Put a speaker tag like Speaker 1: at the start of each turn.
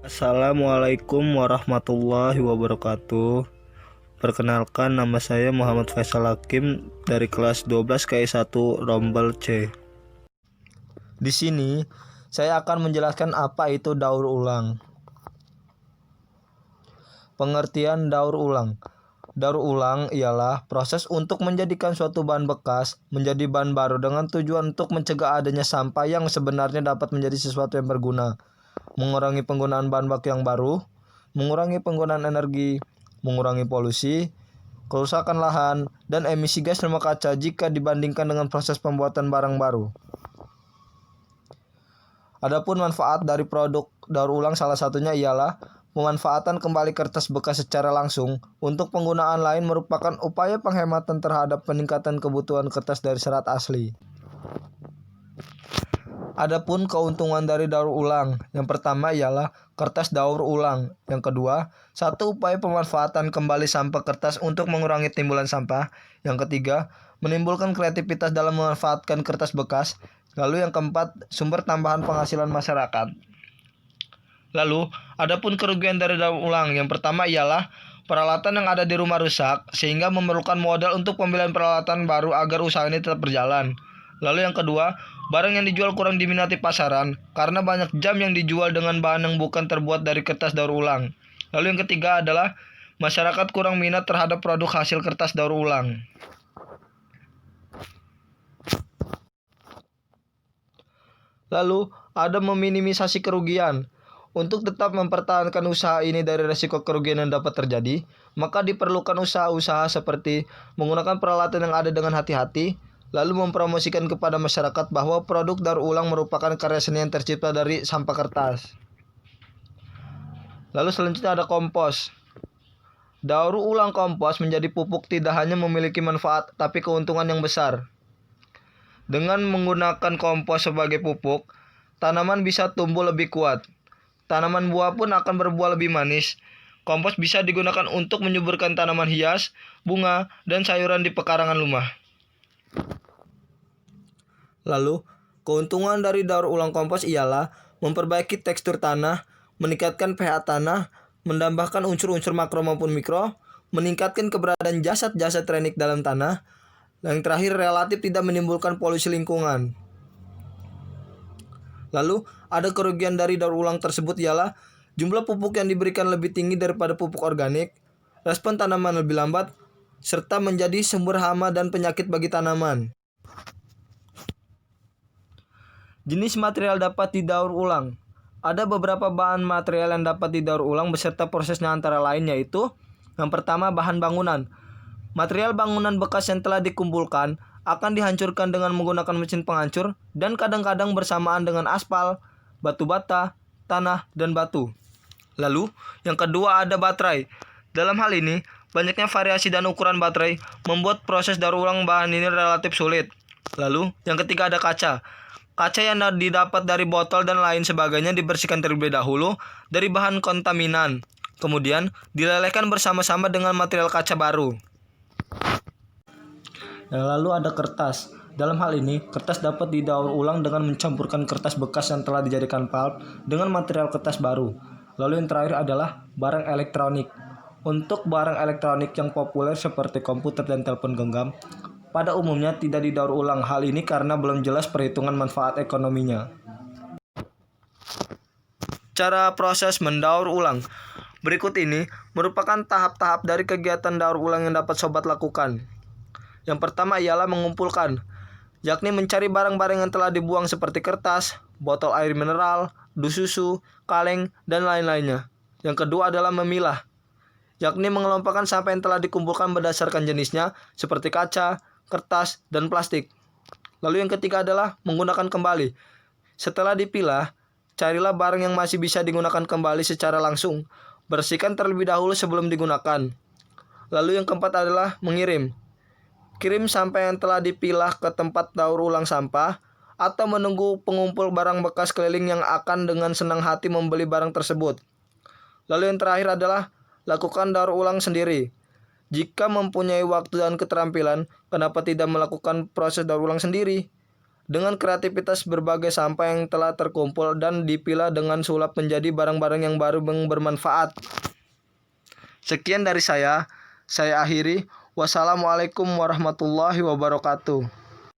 Speaker 1: Assalamualaikum warahmatullahi wabarakatuh. Perkenalkan, nama saya Muhammad Faisal Hakim dari kelas 12 KI1 Rombel C. Di sini saya akan menjelaskan apa itu daur ulang. Pengertian daur ulang. Daur ulang ialah proses untuk menjadikan suatu bahan bekas menjadi bahan baru dengan tujuan untuk mencegah adanya sampah yang sebenarnya dapat menjadi sesuatu yang berguna, mengurangi penggunaan bahan baku yang baru, mengurangi penggunaan energi, mengurangi polusi, kerusakan lahan, dan emisi gas rumah kaca jika dibandingkan dengan proses pembuatan barang baru. Adapun manfaat dari produk daur ulang salah satunya ialah pemanfaatan kembali kertas bekas secara langsung untuk penggunaan lain merupakan upaya penghematan terhadap peningkatan kebutuhan kertas dari serat asli. Adapun keuntungan dari daur ulang, yang pertama ialah kertas daur ulang. Yang kedua, satu upaya pemanfaatan kembali sampah kertas untuk mengurangi timbulan sampah. Yang ketiga, menimbulkan kreativitas dalam memanfaatkan kertas bekas. Lalu yang keempat, sumber tambahan penghasilan masyarakat. Lalu, adapun kerugian dari daur ulang, yang pertama ialah peralatan yang ada di rumah rusak sehingga memerlukan modal untuk pembelian peralatan baru agar usaha ini tetap berjalan. Lalu yang kedua, barang yang dijual kurang diminati pasaran karena banyak jam yang dijual dengan bahan yang bukan terbuat dari kertas daur ulang. Lalu yang ketiga adalah masyarakat kurang minat terhadap produk hasil kertas daur ulang. Lalu ada meminimisasi kerugian. Untuk tetap mempertahankan usaha ini dari risiko kerugian yang dapat terjadi, maka diperlukan usaha-usaha seperti menggunakan peralatan yang ada dengan hati-hati, lalu mempromosikan kepada masyarakat bahwa produk daur ulang merupakan karya seni yang tercipta dari sampah kertas. Lalu selanjutnya ada kompos. Daur ulang kompos menjadi pupuk tidak hanya memiliki manfaat, tapi keuntungan yang besar. Dengan menggunakan kompos sebagai pupuk, tanaman bisa tumbuh lebih kuat. Tanaman buah pun akan berbuah lebih manis. Kompos bisa digunakan untuk menyuburkan tanaman hias, bunga, dan sayuran di pekarangan rumah. Lalu, keuntungan dari daur ulang kompos ialah memperbaiki tekstur tanah, meningkatkan pH tanah, menambahkan unsur-unsur makro maupun mikro, meningkatkan keberadaan jasad-jasad renik dalam tanah, dan yang terakhir relatif tidak menimbulkan polusi lingkungan. Lalu, ada kerugian dari daur ulang tersebut ialah jumlah pupuk yang diberikan lebih tinggi daripada pupuk organik, respon tanaman lebih lambat, serta menjadi sumber hama dan penyakit bagi tanaman. Jenis material dapat didaur ulang. Ada beberapa bahan material yang dapat didaur ulang beserta prosesnya antara lain yaitu yang pertama, bahan bangunan. Material bangunan bekas yang telah dikumpulkan akan dihancurkan dengan menggunakan mesin penghancur dan kadang-kadang bersamaan dengan aspal, batu bata, tanah, dan batu. Lalu, yang kedua ada baterai. Dalam hal ini, banyaknya variasi dan ukuran baterai membuat proses daur ulang bahan ini relatif sulit. Lalu, yang ketiga ada kaca. Kaca yang didapat dari botol dan lain sebagainya dibersihkan terlebih dahulu dari bahan kontaminan. Kemudian, dilelehkan bersama-sama dengan material kaca baru. Lalu ada kertas. Dalam hal ini, kertas dapat didaur ulang dengan mencampurkan kertas bekas yang telah dijadikan pulp dengan material kertas baru. Lalu yang terakhir adalah barang elektronik. Untuk barang elektronik yang populer seperti komputer dan telepon genggam, pada umumnya tidak didaur ulang. Hal ini karena belum jelas perhitungan manfaat ekonominya. Cara proses mendaur ulang. Berikut ini merupakan tahap-tahap dari kegiatan daur ulang yang dapat sobat lakukan. Yang pertama ialah mengumpulkan, yakni mencari barang-barang yang telah dibuang seperti kertas, botol air mineral, dus susu, kaleng, dan lain-lainnya. Yang kedua adalah memilah, yakni mengelompokkan sampah yang telah dikumpulkan berdasarkan jenisnya seperti kaca, kertas, dan plastik. Lalu yang ketiga adalah menggunakan kembali. Setelah dipilah, carilah barang yang masih bisa digunakan kembali secara langsung. Bersihkan terlebih dahulu sebelum digunakan. Lalu yang keempat adalah mengirim. Kirim sampah yang telah dipilah ke tempat daur ulang sampah atau menunggu pengumpul barang bekas keliling yang akan dengan senang hati membeli barang tersebut. Lalu yang terakhir adalah lakukan daur ulang sendiri. Jika mempunyai waktu dan keterampilan, kenapa tidak melakukan proses daur ulang sendiri? dengan kreativitas berbagai sampah yang telah terkumpul dan dipilah dengan sulap menjadi barang-barang yang baru yang bermanfaat. Sekian dari saya akhiri. Wassalamualaikum warahmatullahi wabarakatuh.